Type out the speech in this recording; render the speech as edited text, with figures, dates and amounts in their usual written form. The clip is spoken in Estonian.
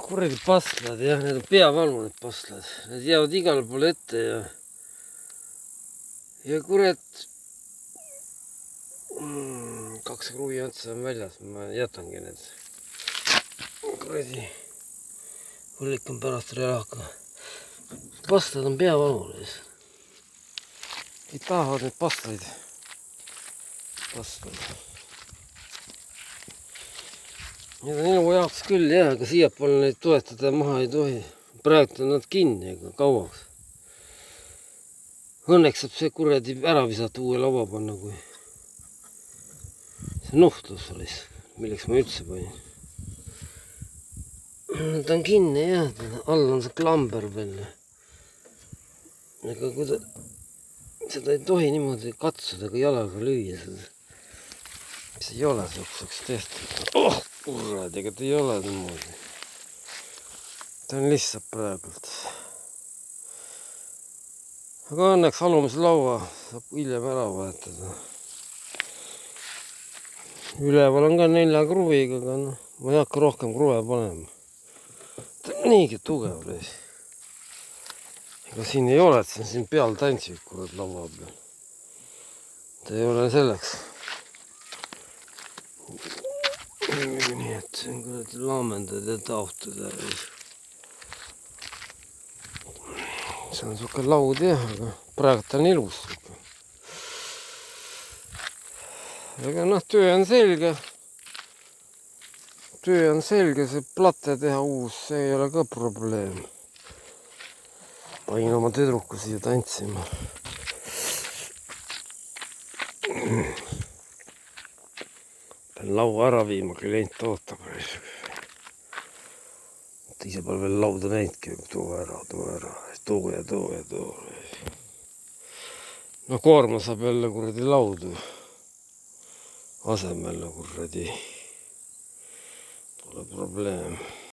kuradi pastlad jah, need on peavalu need pastlad, need jäävad igale poole ette ja kurat 2 kruvi otsa on väljas, ma jätangi need kuradi hullikan pärast relaka. Pastlad on peavalu lihtsalt. Kõik tahavad need pastlaid. Need on elu jaoks küll jah, aga siiapoole neid toetada maha ei tohi. Praegu on nad kinni ega kauaks. Õnneks saab see kuradi ära visata uue lava panna, kui see nuhtlus oli, milleks ma üldse panin. Ta on kinni jah, all on see klamber veel. Ega kui seda ei tohi niimoodi katsuda, kui jalaga lüüa seda. See ei ole selliseks tehtud. Oh, kurad, ega ta ei ole niimoodi. Ta on lihtsalt praegult. Aga õnneks alumise laua saab hiljem ära vahetada. Üleval on ka 4 kruviga, aga no, ma ei hakka rohkem kruve panema. Ta on niigi tugev reis. Ega siin ei ole, et siin peal tantsib kurad lava peal. Ta ei ole selleks. Nii et see on kurad laamendad ja taotada. See on siuke laud jah, aga praegu ta on ilus. Aga noh, töö on selge. Töö on selge, see platte teha uus, see ei ole ka probleem. Panin oma tüdruku siia tantsima. Pean laua ära viima, klient ootab. Ise pole veel lauda näidki, too ära. Too. No koorma saab jälle kuradi laudu. Asemel kuradi. Pole probleem.